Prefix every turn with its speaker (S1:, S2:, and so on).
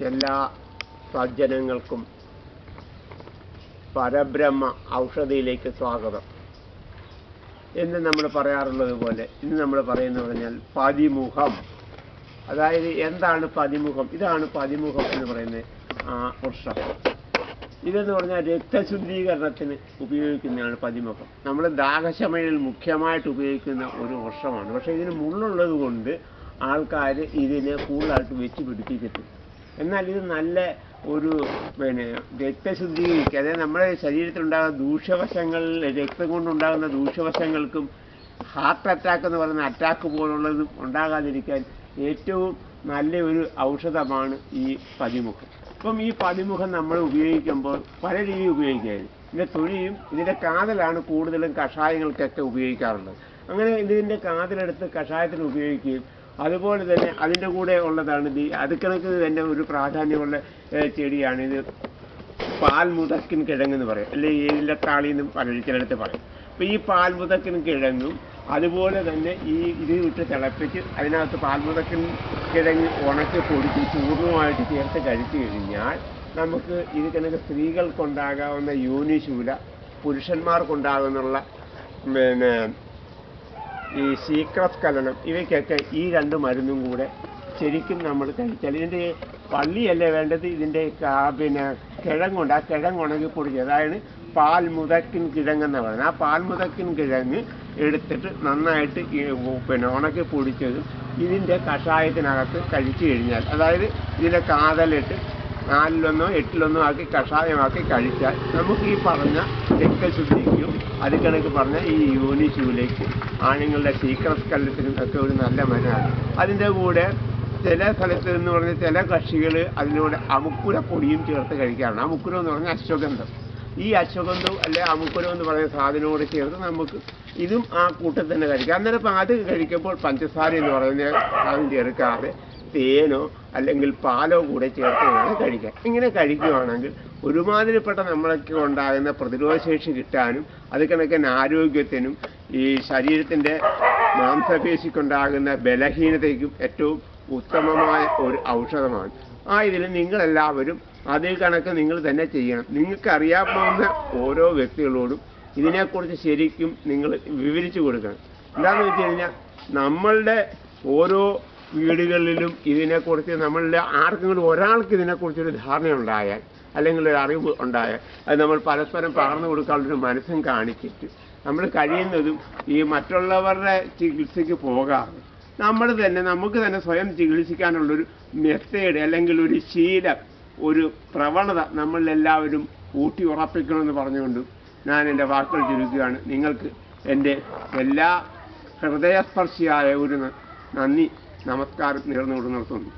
S1: എല്ലാ സജ്ജനങ്ങൾക്കും പരബ്രഹ്മ ഔഷധിയിലേക്ക് സ്വാഗതം എന്ന് നമ്മൾ പറയാറുള്ളത് പോലെ ഇന്ന് നമ്മൾ പറയുന്നത് പറഞ്ഞാൽ പതിമുഖം. അതായത് എന്താണ് പതിമുഖം? ഇതാണ് പതിമുഖം എന്ന് പറയുന്ന വൃക്ഷം. ഇതെന്ന് പറഞ്ഞാൽ രക്തശുദ്ധീകരണത്തിന് ഉപയോഗിക്കുന്നതാണ് പതിമുഖം. നമ്മൾ ദാഹശമനയിൽ മുഖ്യമായിട്ട് ഉപയോഗിക്കുന്ന ഒരു വൃക്ഷമാണ്. പക്ഷേ ഇതിന് മുള്ളുള്ളത് കൊണ്ട് ആൾക്കാർ ഇതിനെ കൂടുതലായിട്ട് വെച്ച് പിടിപ്പിക്കത്തില്ല. എന്നാൽ ഇത് നല്ല ഒരു രക്തശുദ്ധീകരിക്കുക, അതായത് നമ്മുടെ ശരീരത്തിലുണ്ടാകുന്ന ദൂഷ്യവശങ്ങൾ, രക്തം കൊണ്ടുണ്ടാകുന്ന ദൂഷ്യവശങ്ങൾക്കും ഹാർട്ട് അറ്റാക്ക് എന്ന് പറയുന്ന അറ്റാക്ക് പോലുള്ളതും ഉണ്ടാകാതിരിക്കാൻ ഏറ്റവും നല്ല ഒരു ഔഷധമാണ് ഈ പതിമുഖം. അപ്പം ഈ പതിമുഖം നമ്മൾ ഉപയോഗിക്കുമ്പോൾ പല രീതിയിൽ ഉപയോഗിക്കുകയായിരുന്നു. ഇതിൻ്റെ തൊലിയും ഇതിൻ്റെ കാതലാണ് കൂടുതലും കഷായങ്ങൾക്കൊക്കെ ഉപയോഗിക്കാറുള്ളത്. അങ്ങനെ ഇതിൻ്റെ കാതലെടുത്ത് കഷായത്തിന് ഉപയോഗിക്കുകയും അതുപോലെ തന്നെ അതിൻ്റെ കൂടെ ഉള്ളതാണ് ഇത്. അതുകണക്ക് തന്നെ ഒരു പ്രാധാന്യമുള്ള ചെടിയാണ് ഇത്. പാൽമുതക്കിൻ കിഴങ്ങെന്ന് പറയും, അല്ലെങ്കിൽ ഏലത്താളി എന്നും ചിലയിടത്ത് പറയും. അപ്പോൾ ഈ പാൽമുതക്കിൻ കിഴങ്ങും അതുപോലെ തന്നെ ഇത് വിട്ട് തിളപ്പിച്ച് അതിനകത്ത് പാൽമുതക്കിൻ കിഴങ്ങ് ഉണക്കി പൊടിച്ച് ചൂർണമായിട്ട് ചേർത്ത് കഴിച്ചു കഴിഞ്ഞാൽ നമുക്ക് ഇത് കണക്ക് സ്ത്രീകൾക്കുണ്ടാകാവുന്ന യോനിശൂല, പുരുഷന്മാർക്കുണ്ടാകുന്നുള്ള ഈ ശീക്രസ്ഖലനം, ഇവയ്ക്കൊക്കെ ഈ രണ്ട് മരുന്നും കൂടെ ശരിക്കും നമ്മൾ കഴിച്ചാൽ, ഇതിൻ്റെ വള്ളിയല്ലേ വേണ്ടത്, ഇതിൻ്റെ കിഴങ്ങുണ്ട്. ആ കിഴങ്ങ് ഉണങ്ങി പൊടിച്ച്, അതായത് പാൽമുതക്കിൻ കിഴങ്ങെന്ന് പറയുന്നത്. ആ പാൽമുതക്കിൻ കിഴങ്ങ് എടുത്തിട്ട് നന്നായിട്ട് ഉണക്കി പൊടിച്ചതും ഇതിൻ്റെ കഷായത്തിനകത്ത് കഴിച്ചു കഴിഞ്ഞാൽ, അതായത് ഇതിൻ്റെ കാതലിട്ട് 4-1 8-1 ആക്കി കഷായമാക്കി കഴിച്ചാൽ നമുക്ക് ഈ പറഞ്ഞ രക്തശുദ്ധിക്കും അത് കണക്ക് പറഞ്ഞ ഈ യോനിശൂലയ്ക്ക്, ആണുങ്ങളുടെ ശീക്രസ്ഖലനത്തിനും ഒക്കെ ഒരു നല്ല മരുന്നാണ്. അതിൻ്റെ കൂടെ ചില സ്ഥലത്ത് എന്ന് പറഞ്ഞാൽ ചില കക്ഷികൾ അതിനോട് അമുക്കുര പൊടിയും ചേർത്ത് കഴിക്കാറുണ്ട്. അമുക്കുരം എന്ന് പറഞ്ഞാൽ അശ്വഗന്ധം. ഈ അശ്വഗന്ധവും അല്ലെ അമുക്കുരം എന്ന് പറയുന്ന സാധനത്തോട് ചേർത്ത് നമുക്ക് ഇതും ആ കൂട്ടത്തിൽ തന്നെ കഴിക്കാം. അന്നേരം ഇപ്പം അത് കഴിക്കുമ്പോൾ പഞ്ചസാര എന്ന് പറയുന്ന സാധനം ചേർക്കാതെ തേനോ അല്ലെങ്കിൽ പാലോ കൂടെ ചേർത്ത് വേണം കഴിക്കാൻ. ഇങ്ങനെ കഴിക്കുകയാണെങ്കിൽ ഒരുമാതിരിപ്പെട്ട നമ്മളൊക്കെ ഉണ്ടാകുന്ന പ്രതിരോധശേഷി കിട്ടാനും അത് കണക്കിന് ആരോഗ്യത്തിനും ഈ ശരീരത്തിൻ്റെ മാംസപേശിക്കുണ്ടാകുന്ന ബലഹീനതയ്ക്കും ഏറ്റവും ഉത്തമമായ ഒരു ഔഷധമാണ്. ഇതിൽ നിങ്ങളെല്ലാവരും അതേ കണക്ക് നിങ്ങൾ തന്നെ ചെയ്യണം. നിങ്ങൾക്കറിയാവുന്ന ഓരോ വ്യക്തികളോടും ഇതിനെക്കുറിച്ച് ശരിക്കും നിങ്ങൾ വിവരിച്ചു കൊടുക്കണം. എന്താണെന്ന് വെച്ച് കഴിഞ്ഞാൽ നമ്മളുടെ ഓരോ വീടുകളിലും ഇതിനെക്കുറിച്ച് നമ്മളുടെ ആർക്കെങ്കിലും ഒരാൾക്ക് ഇതിനെക്കുറിച്ചൊരു ധാരണയുണ്ടായാൽ അല്ലെങ്കിൽ ഒരു അറിവ് ഉണ്ടായാൽ അത് നമ്മൾ പരസ്പരം പകർന്നു കൊടുക്കാനുള്ളൊരു മനസ്സും കാണിച്ചിട്ട് നമ്മൾ കഴിയുന്നതും ഈ മറ്റുള്ളവരുടെ ചികിത്സയ്ക്ക് പോകാതെ നമുക്ക് തന്നെ സ്വയം ചികിത്സിക്കാനുള്ളൊരു മെത്തേഡ് അല്ലെങ്കിൽ ഒരു ശീലം, ഒരു പ്രവണത നമ്മളെല്ലാവരും ഊട്ടി ഉറപ്പിക്കണമെന്ന് പറഞ്ഞുകൊണ്ട് ഞാൻ എൻ്റെ വാക്കുകൾ ചുരുക്കുകയാണ്. നിങ്ങൾക്ക് എൻ്റെ എല്ലാ ഹൃദയസ്പർശിയായ ഒരു നന്ദി, നമസ്കാരം നേർന്നുകൊണ്ട് നിർത്തുന്നു.